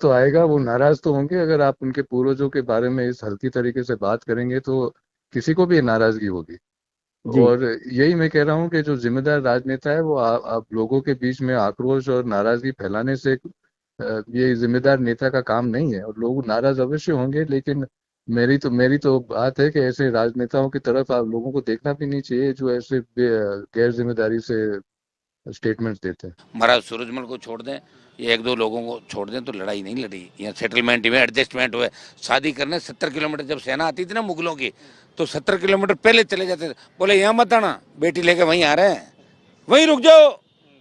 तो आएगा, वो नाराज तो होंगे। अगर आप उनके पूर्वजों के बारे में इस हल्की तरीके से बात करेंगे तो किसी को भी नाराजगी होगी। जी। और यही मैं कह रहा हूँ कि जो जिम्मेदार राजनेता है वो आप लोगों के बीच में आक्रोश और नाराजगी फैलाने से ये जिम्मेदार नेता का काम नहीं है। और लोग नाराज अवश्य होंगे, लेकिन मेरी तो बात है कि ऐसे राजनेताओं की तरफ आप लोगों को देखना भी नहीं चाहिए जो ऐसे गैर जिम्मेदारी से स्टेटमेंट्स देते हैं। महाराज सूरजमल को छोड़ दें, ये एक दो लोगों को छोड़ दें तो लड़ाई नहीं लड़ी। यहाँ सेटलमेंट हुए, एडजस्टमेंट हुए। शादी करने 70 किलोमीटर जब सेना आती थी ना मुगलों की, तो 70 किलोमीटर पहले चले जाते थे। बोले यहाँ मत आना, बेटी लेके वहीं आ रहे हैं, वहीं रुक जाओ,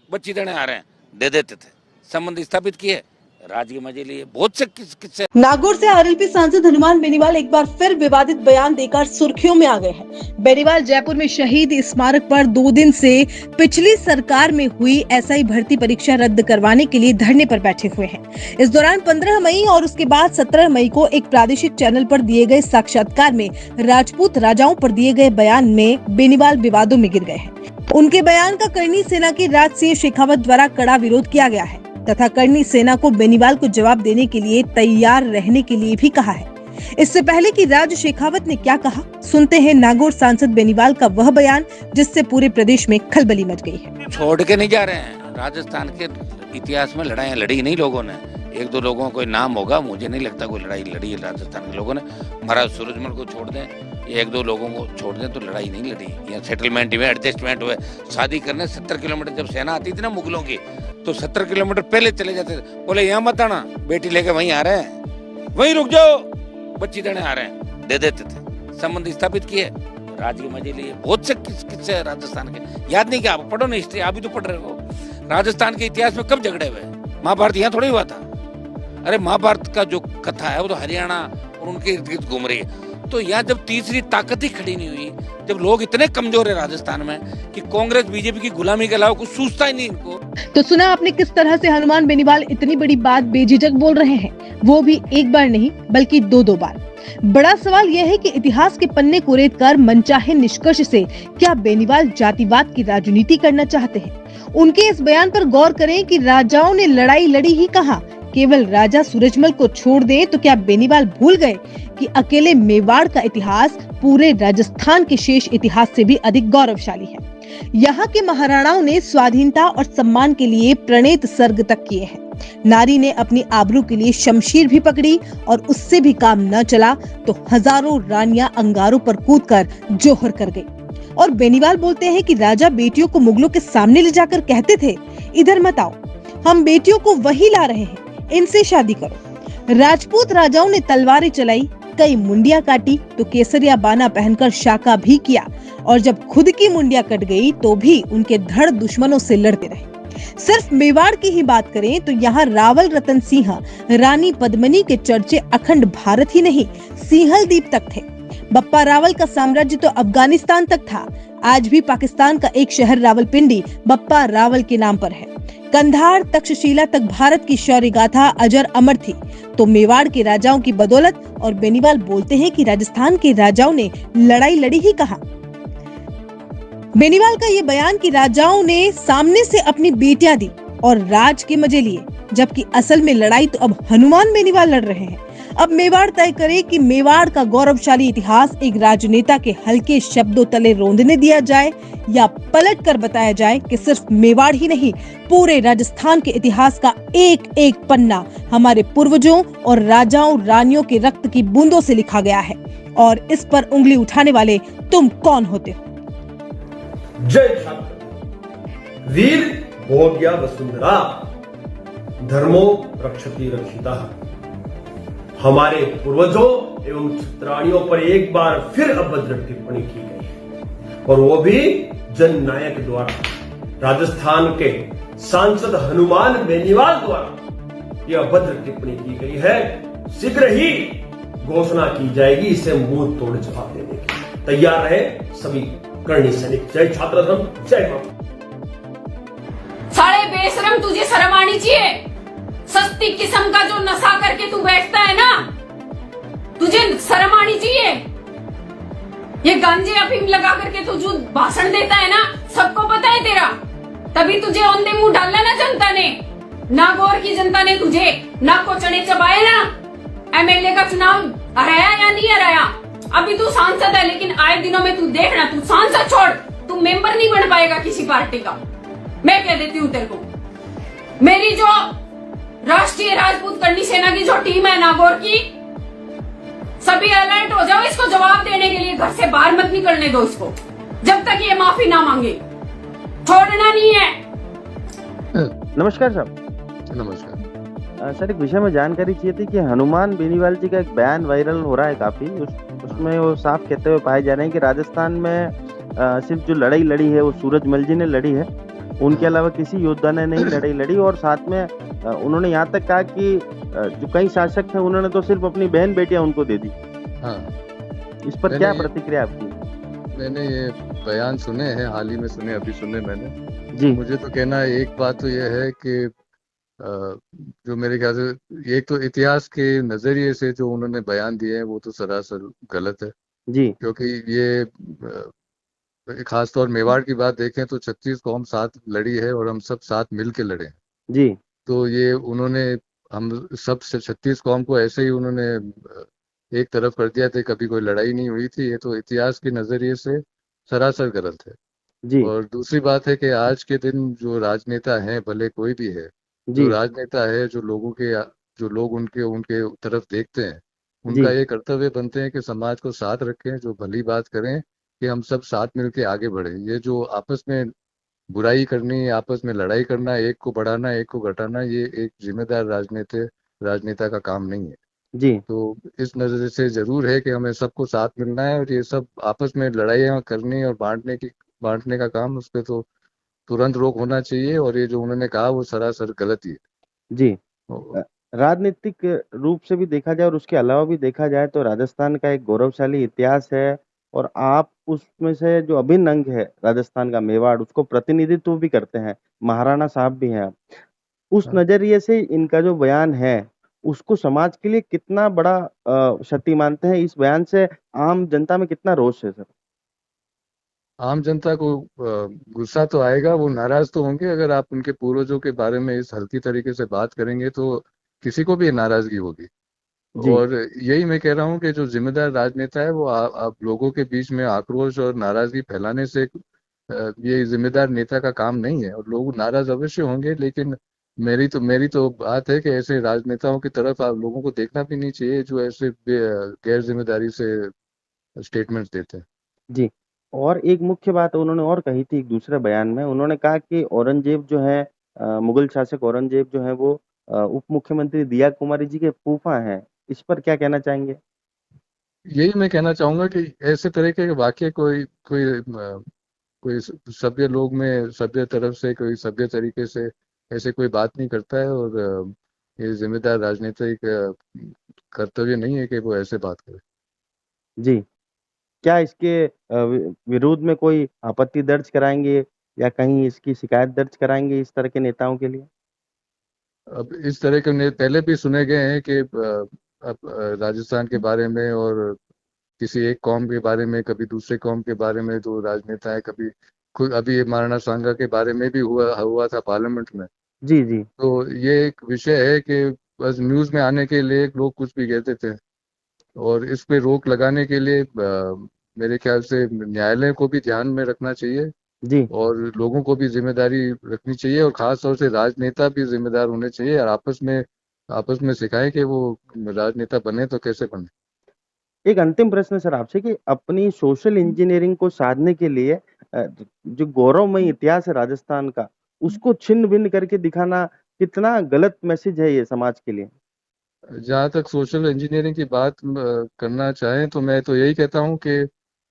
बच्ची देने आ रहे हैं, दे देते थे। संबंध स्थापित किए, राज के मजे लिए। बहुत से किस्से। नागौर से आरएलपी सांसद हनुमान बेनीवाल एक बार फिर विवादित बयान देकर सुर्खियों में आ गए हैं। बेनीवाल जयपुर में शहीद स्मारक पर 2 दिन से पिछली सरकार में हुई एसआई भर्ती परीक्षा रद्द करवाने के लिए धरने पर बैठे हुए हैं। इस दौरान 15 मई और उसके बाद 17 मई को एक प्रादेशिक चैनल पर दिए गए साक्षात्कार में राजपूत राजाओं पर दिए गए बयान में बेनीवाल विवादों में गिर गए हैं। उनके बयान का करनी सेना के राज सिंह शेखावत द्वारा कड़ा विरोध किया गया है तथा करनी सेना को बेनीवाल को जवाब देने के लिए तैयार रहने के लिए भी कहा है। इससे पहले कि राज शेखावत ने क्या कहा, सुनते हैं नागौर सांसद बेनीवाल का वह बयान जिससे पूरे प्रदेश में खलबली मच गई है। छोड़ के नहीं जा रहे हैं। राजस्थान के इतिहास में लड़ाइयाँ लड़ी नहीं लोगों ने। एक दो लोगों को कोई नाम होगा, मुझे नहीं लगता कोई लड़ाई लड़ी है राजस्थान के लोगों ने। महाराज सूरजमल को छोड़ दें, ये एक दो लोगों को छोड़ दें तो लड़ाई नहीं लड़ी। यहाँ सेटलमेंट हुए, एडजस्टमेंट हुए। शादी करने 70 किलोमीटर जब सेना आती थी ना मुगलों की, तो 70 किलोमीटर पहले चले जाते थे। बोले यहाँ मत आना, बेटी लेके वहीं आ रहे हैं, वहीं रुक जाओ, बच्ची देने आ रहे हैं, दे देते थे। संबंध स्थापित किए, राज के मजे लिए। बहुत से किस्से राजस्थान के याद नहीं किया, आप पढ़ो ना हिस्ट्री, आप भी तो पढ़ रहे हो। राजस्थान के इतिहास में कब झगड़े हुए? महाभारत यहाँ थोड़ी हुआ था। अरे महाभारत का जो कथा है वो तो हरियाणा और उनके इर्द गिर्द घूम रही है। तो यहाँ जब तीसरी ताकत ही खड़ी नहीं हुई, जब लोग इतने कमजोर है राजस्थान में कि कांग्रेस बीजेपी की गुलामी के अलावा कुछ सूझता ही नहीं इनको। तो सुना आपने किस तरह से हनुमान बेनीवाल इतनी बड़ी बात बेझिझक बोल रहे हैं, वो भी एक बार नहीं बल्कि 2 बार। बड़ा सवाल यह है कि इतिहास के पन्ने को रेतकर मनचाहे निष्कर्ष से क्या बेनीवाल जातिवाद की राजनीति करना चाहते हैं? उनके इस बयान पर गौर करें कि राजाओं ने लड़ाई लड़ी ही कहा, केवल राजा सूरजमल को छोड़ दे तो क्या बेनीवाल भूल गए कि अकेले मेवाड़ का इतिहास पूरे राजस्थान के शेष इतिहास से भी अधिक गौरवशाली है। यहाँ के महाराणाओं ने स्वाधीनता और सम्मान के लिए प्रणीत सर्ग तक किए हैं। नारी ने अपनी आबरू के लिए शमशीर भी पकड़ी और उससे भी काम न चला तो हजारों रानियां अंगारों पर कूदकर जोहर कर गई। और बेनीवाल बोलते हैं कि राजा बेटियों को मुगलों के सामने ले जाकर कहते थे, इधर मत आओ, हम बेटियों को वही ला रहे हैं, इनसे शादी करो। राजपूत राजाओं ने तलवारें चलाई, कई मुंडिया काटी तो केसरिया बाना पहनकर शाका भी किया, और जब खुद की मुंडिया कट गई तो भी उनके धड़ दुश्मनों से लड़ते रहे। सिर्फ मेवाड़ की ही बात करें तो यहाँ रावल रतन सिंह, रानी पद्मिनी के चर्चे अखंड भारत ही नहीं सिंहल द्वीप तक थे। बप्पा रावल का साम्राज्य तो अफगानिस्तान तक था। आज भी पाकिस्तान का एक शहर रावलपिंडी बप्पा रावल के नाम पर है। कंधार तक्षशिला तक भारत की शौर्य गाथा अजर अमर थी। तो मेवाड़ के राजाओं की बदौलत। और बेनीवाल बोलते हैं कि राजस्थान के राजाओं ने लड़ाई लड़ी ही कहा। बेनीवाल का ये बयान कि राजाओं ने सामने से अपनी बेटियां दी और राज के मजे लिए, जबकि असल में लड़ाई तो अब हनुमान बेनीवाल लड़ रहे हैं। अब मेवाड़ तय करे कि मेवाड़ का गौरवशाली इतिहास एक राजनेता के हल्के शब्दों तले रोंदने दिया जाए या पलट कर बताया जाए कि सिर्फ मेवाड़ ही नहीं पूरे राजस्थान के इतिहास का एक एक पन्ना हमारे पूर्वजों और राजाओं रानियों के रक्त की बूंदों से लिखा गया है। और इस पर उंगली उठाने वाले तुम कौन होते हो? जय छात्र वीर भोग्या वसुंधरा धर्मो रक्षति रक्षिता। हमारे पूर्वजों एवं क्षत्राणियों पर एक बार फिर अभद्र टिप्पणी की गई है और वो भी जन नायक द्वारा, राजस्थान के सांसद हनुमान बेनीवाल द्वारा यह अभद्र टिप्पणी की गई है। शीघ्र ही घोषणा की जाएगी इसे मुंह तोड़ जवाब देने की। तैयार रहे सभी करणी सैनिक। जय छात्र धर्म, जय बाबू। साले बेशरम, तुझे शर्म आनी चाहिए। सस्ती किस्म का जो नशा करके तू बैठता है ना, तुझे शर्म आनी चाहिए। ये गांजे अफीम लगा करके तू जो भाषण देता है ना, सबको पता है तेरा। तभी तुझे औंधे मुंह डालना ना जनता ने, नागौर की जनता ने तुझे नाक को चने चबाए ना। एमएलए का चुनाव हराया या नहीं हराया? अभी तू सांसद है, लेकिन आए दिनों में तू देखना, तू सांसद छोड़, तू मेंबर नहीं बन पाएगा किसी पार्टी का। मैं कह देती हूँ तेरे को। मेरी जो राष्ट्रीय राजपूत करनी सेना की जो टीम है नागौर की, सभी अलर्ट हो जाओ इसको जवाब देने के लिए। घर से बाहर मत निकलने दो इसको जब तक ये माफी ना मांगे, छोड़ना नहीं है। नमस्कार साहब। नमस्कार। सर, एक विषय में जानकारी चाहिए थी कि हनुमान बेनीवाल जी का एक बयान वायरल हो रहा है काफी। उसमें वो साफ कहते हुए पाए जा रहे हैं कि राजस्थान में सिर्फ जो लड़ाई लड़ी है वो सूरजमल जी ने लड़ी है, उनके अलावा किसी योद्धा ने नहीं लड़ाई लड़ी। और साथ में उन्होंने यहाँ तक कहा कि जो कई शासक थे उन्होंने तो सिर्फ अपनी बहन बेटियां उनको दे दी। हाँ, इस पर क्या प्रतिक्रिया आपकी? मैंने ये बयान सुने हैं, हाल ही में सुने, अभी सुने मैंने जी मुझे तो कहना है, एक बात तो यह है कि जो मेरे ख्याल से एक तो इतिहास के नजरिए से जो उन्होंने बयान दिए हैं वो तो सरासर गलत है। जी क्योंकि ये खासतौर मेवाड़ की बात देखें तो 36 कौम साथ लड़ी है और हम सब साथ मिल के लड़े हैं। जी तो ये उन्होंने हम सब 36 कौम को ऐसे ही उन्होंने एक तरफ कर दिया था, कभी कोई लड़ाई नहीं हुई थी। ये तो इतिहास के नजरिए से सरासर गलत है। जी और दूसरी बात है कि आज के दिन जो राजनेता हैं, भले कोई भी है, जो जी राजनेता है, जो लोग उनके उनके तरफ देखते हैं, जी उनका ये कर्तव्य बनते हैं कि समाज को साथ रखें, जो भली बात करें कि हम सब साथ मिलके आगे बढ़े। ये जो आपस में बुराई करनी, आपस में लड़ाई करना, एक को बढ़ाना एक को घटाना, ये एक जिम्मेदार राजनेता का काम नहीं है। जी तो इस नजर से जरूर है कि हमें सबको साथ मिलना है, और ये सब आपस में लड़ाइयाँ करनी और बांटने का काम, उस पर तो तुरंत रोक होना चाहिए। और ये जो उन्होंने कहा वो सरासर गलत ही है। जी और राजनीतिक रूप से भी देखा जाए और उसके अलावा भी देखा जाए तो राजस्थान का एक गौरवशाली इतिहास है। और आप उसमें से जो अभिन्न अंग है राजस्थान का मेवाड़, उसको प्रतिनिधित्व भी करते हैं, महाराणा साहब भी हैं आप। उस नजरिए से इनका जो बयान है उसको समाज के लिए कितना बड़ा क्षति मानते हैं? इस बयान से आम जनता में कितना रोष है सर? आम जनता को गुस्सा तो आएगा, वो नाराज तो होंगे। अगर आप उनके पूर्वजों के बारे में इस हल्की तरीके से बात करेंगे तो किसी को भी नाराजगी होगी। जी और यही मैं कह रहा हूँ कि जो जिम्मेदार राजनेता है वो आप लोगों के बीच में आक्रोश और नाराजगी फैलाने से ये जिम्मेदार नेता का काम नहीं है। और लोग नाराज अवश्य होंगे, लेकिन मेरी तो बात है कि ऐसे राजनेताओं की तरफ आप लोगों को देखना भी नहीं चाहिए जो ऐसे गैर जिम्मेदारी से स्टेटमेंट्स देते हैं। जी। और एक मुख्य बात उन्होंने और कही थी एक दूसरे बयान में, उन्होंने कहा कि औरंगजेब जो है मुगल शासक औरंगजेब जो है वो उप मुख्यमंत्री दिया कुमारी जी के फूफा हैं। इस पर क्या कहना चाहेंगे? यही मैं कहना चाहूंगा कि ऐसे तरीके के वाक्य कोई कोई कोई सभ्य लोग में, सभ्य तरफ से, कोई सभ्य तरीके से ऐसे कोई बात नहीं करता है। और ये जिम्मेदार राजनीतिक कर्तव्य नहीं है कि वो ऐसे बात करे। जी। क्या इसके विरोध में कोई आपत्ति दर्ज कराएंगे या कहीं इसकी शिकायत दर्ज कराएंगे इस तरह के नेताओं के लिए? अब इस तरह के पहले भी सुने गए हैं कि राजस्थान के बारे में और किसी एक कौम के बारे में, कभी दूसरे कौम के बारे में जो राजनेता है, कभी खुद अभी ये महाराणा सांगा के बारे में भी हुआ था पार्लियामेंट में। जी जी तो ये एक विषय है कि बस न्यूज में आने के लिए लोग कुछ भी कहते थे। और इस पे रोक लगाने के लिए मेरे ख्याल से न्यायालय को भी ध्यान में रखना चाहिए जी और लोगों को भी जिम्मेदारी रखनी चाहिए, और खास तौर से राजनेता भी जिम्मेदार होने चाहिए और आपस में सिखाएं कि वो राजनेता बने तो कैसे बने। एक अंतिम प्रश्न सर आपसे कि अपनी सोशल इंजीनियरिंग को साधने के लिए जो गौरवमयी इतिहास है राजस्थान का, उसको छिन्न भिन्न करके दिखाना कितना गलत मैसेज है ये समाज के लिए? जहाँ तक सोशल इंजीनियरिंग की बात करना चाहें तो मैं तो यही कहता हूँ कि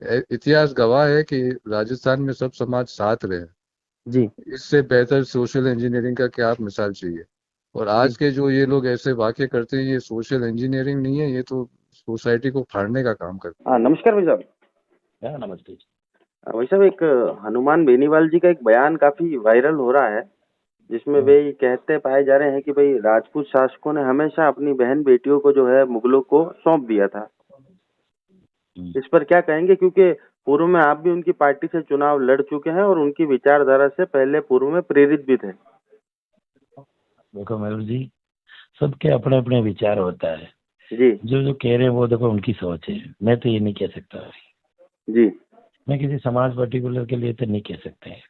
इतिहास गवाह है कि राजस्थान में सब समाज साथ रहे। जी इससे बेहतर सोशल इंजीनियरिंग का क्या आप मिसाल चाहिए। और आज के जो ये लोग ऐसे वाक्य करते हैं, ये सोशल इंजीनियरिंग नहीं है, ये तो सोसाइटी को फाड़ने का काम करते हाँ, नमस्कार भाई साहब। नमस्ते। भाई साहब, एक हनुमान बेनीवाल जी का एक बयान काफी वायरल हो रहा है जिसमें वे ये कहते पाए जा रहे हैं कि भाई राजपूत शासकों ने हमेशा अपनी बहन बेटियों को जो है मुगलों को सौंप दिया था। इस पर क्या कहेंगे? क्योंकि पूर्व में आप भी उनकी पार्टी से चुनाव लड़ चुके हैं और उनकी विचारधारा से पहले पूर्व में प्रेरित भी थे। देखो मयूर जी, सबके अपने अपने विचार होता है। जी जो जो कह रहे हैं वो देखो उनकी सोच है, मैं तो ये नहीं कह सकता। जी मैं किसी समाज पर्टिकुलर के लिए तो नहीं कह सकते हैं।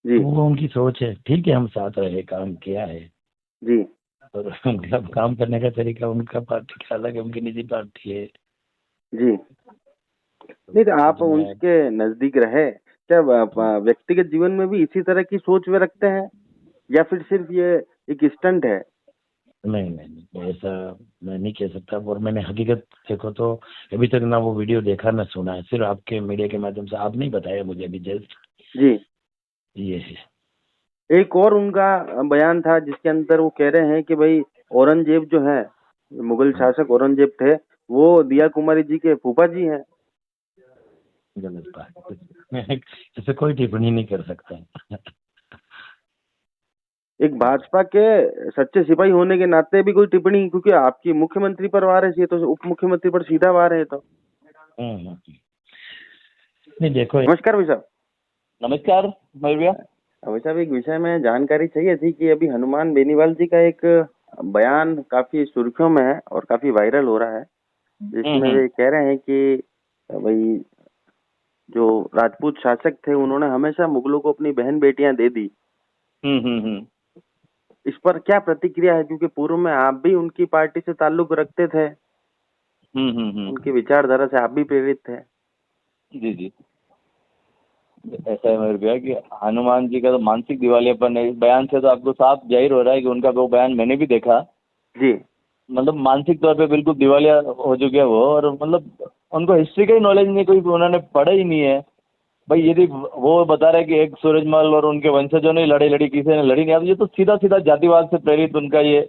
जी तो वो उनकी सोच है। ठीक है, हम साथ रहे, काम किया है, जी और उनका काम करने का तरीका उनका पार्टी का अलग है, उनकी निजी पार्टी है। जी। नहीं तो आप जो मैं उनके नजदीक रहे, क्या व्यक्तिगत जीवन में भी इसी तरह की सोच वे रखते हैं, या फिर सिर्फ ये एक स्टंट है? नहीं नहीं नहीं, ऐसा मैं नहीं कह सकता। और मैंने हकीकत देखो तो अभी तक ना वो वीडियो देखा ना सुना है, सिर्फ आपके मीडिया के माध्यम से आप नहीं बताया मुझे अभी जस्ट। जी। ये है। एक और उनका बयान था जिसके अंदर वो कह रहे हैं कि भाई औरंगजेब जो है, मुगल शासक औरंगजेब थे, वो दिया कुमारी जी के फूफा जी हैं। गलत बात है। मैं इसे कोई टिप्पणी नहीं कर सकता। एक भाजपा के सच्चे सिपाही होने के नाते भी कोई टिप्पणी, क्योंकि आपकी मुख्यमंत्री पर वार है, तो उप मुख्यमंत्री पर सीधा वार है। तो नहीं देखो, नमस्कार भाई साहब। नमस्कार मयूर भैया। भाई साहब, एक विषय में जानकारी चाहिए थी कि अभी हनुमान बेनीवाल जी का एक बयान काफी सुर्खियों में है और काफी वायरल हो रहा है, जिसमें वे कह रहे हैं कि भाई जो राजपूत शासक थे उन्होंने हमेशा मुगलों को अपनी बहन बेटियां दे दी। इस पर क्या प्रतिक्रिया है, क्योंकि पूर्व में आप भी उनकी पार्टी से ताल्लुक रखते थे, उनकी विचारधारा से आप भी प्रेरित थे। जी जी, ऐसा है मेरे भैया कि हनुमान जी का तो मानसिक दिवालियापन है। इस बयान से तो आपको साफ जाहिर हो रहा है कि उनका वो बयान मैंने भी देखा। जी। मतलब मानसिक तौर पे बिल्कुल दिवालिया हो चुके हैं वो, और मतलब उनको हिस्ट्री का ही नॉलेज नहीं, कोई उन्होंने पढ़ा ही नहीं है। भाई यदि वो बता रहे कि एक सूरजमल और उनके वंशजों ने लड़ाई लड़ी, किसी ने लड़ी नहीं, अब ये तो सीधा सीधा जातिवाद से प्रेरित उनका ये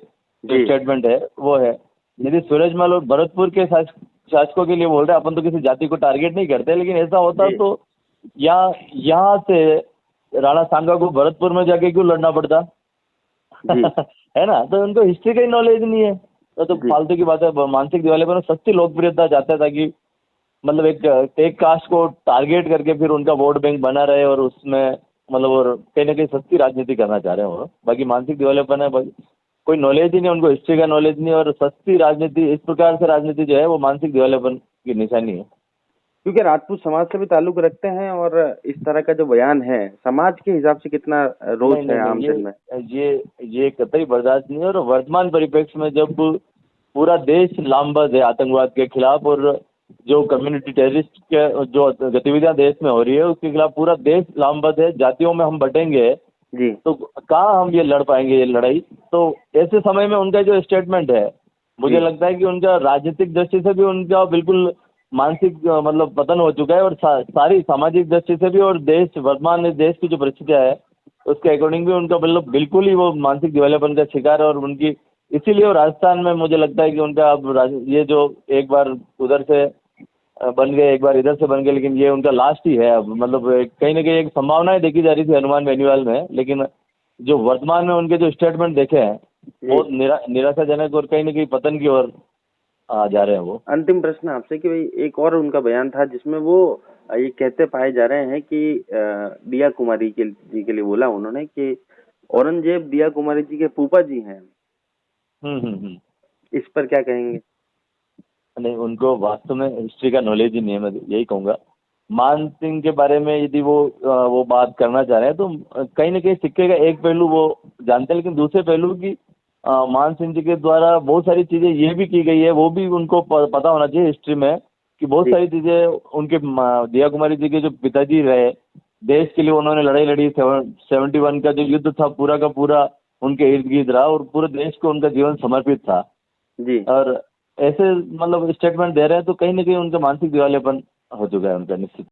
जो स्टेटमेंट है वो है। यदि सूरजमल और भरतपुर के शासकों के लिए बोल रहे हैं, अपन तो किसी जाति को टारगेट नहीं करते, लेकिन ऐसा होता तो यहाँ से राणा सांगा को भरतपुर में जाके क्यों लड़ना पड़ता? है ना? तो उनको हिस्ट्री का ही नॉलेज नहीं है, तो फालतू की बात है। मानसिक दिवालियापन सस्ती लोकप्रियता चाहता है, ताकि मतलब एक कास्ट को टारगेट करके फिर उनका वोट बैंक बना रहे, और उसमें मतलब और कहीं ना कहीं सस्ती राजनीति करना चाह रहे हैं वो। बाकी मानसिक दिवालियापन है, कोई नॉलेज ही नहीं उनको, हिस्ट्री का नॉलेज नहीं, और सस्ती राजनीति, इस प्रकार से राजनीति जो है वो मानसिक दिवालियापन की निशानी है। क्योंकि राजपूत समाज से भी ताल्लुक रखते हैं, और इस तरह का जो बयान है समाज के हिसाब से कितना रोज है आम दिन में? ये कतई बर्दाश्त नहीं है। और वर्तमान परिप्रेक्ष्य में जब पूरा देश लामबंद है आतंकवाद के खिलाफ, और जो कम्युनिटी टेररिस्ट के जो गतिविधियां देश में हो रही है उसके खिलाफ पूरा देश लामबंद है, जातियों में हम बटेंगे जी, तो कहाँ हम ये लड़ पाएंगे ये लड़ाई? तो ऐसे समय में उनका जो स्टेटमेंट है, मुझे लगता है कि उनका राजनीतिक दृष्टि से भी उनका बिल्कुल मानसिक मतलब पतन हो चुका है, और सारी सामाजिक दृष्टि से भी, और वर्तमान देश की जो परिस्थितियां है उसके अकॉर्डिंग भी उनका मतलब बिल्कुल ही वो मानसिक दिवालियापन का शिकार है। और उनकी इसीलिए राजस्थान में मुझे लगता है कि उनका अब ये जो एक बार उधर से बन गए, एक बार इधर से बन गए, लेकिन ये उनका लास्ट ही है अब। मतलब कहीं ना कहीं एक संभावनाएं देखी जा रही थी हनुमान बेनीवाल में, लेकिन जो वर्तमान में उनके जो स्टेटमेंट देखे हैं बहुत निराशाजनक, और कहीं ना कहीं पतन की ओर जा रहे हैं वो। अंतिम प्रश्न आपसे कि भाई एक और उनका बयान था जिसमें वो ये कहते पाए जा रहे हैं कि दिया कुमारी जी के लिए बोला उन्होंने कि औरंगजेब दिया कुमारी जी के फूफा जी हैं। इस पर क्या कहेंगे? नहीं, उनको वास्तव में हिस्ट्री का नॉलेज ही नहीं है, मैं यही कहूँगा। मान सिंह के बारे में यदि वो बात करना चाह रहे हैं तो कहीं ना कहीं सिक्के का एक पहलू वो जानते हैं, लेकिन दूसरे पहलू की मान सिंह जी के द्वारा बहुत सारी चीज़ें ये भी की गई है, वो भी उनको पता होना चाहिए हिस्ट्री में, कि बहुत सारी चीज़ें उनके दिया कुमारी जी के जो पिताजी रहे, देश के लिए उन्होंने लड़ाई लड़ी। 71 का जो युद्ध था पूरा का पूरा उनके इर्द गिर्द रहा, और पूरे देश को उनका जीवन समर्पित था जी। और ऐसे मतलब स्टेटमेंट दे रहे हैं तो कहीं ना कहीं उनका मानसिक दिवालियापन हो चुका है उनका, निश्चित।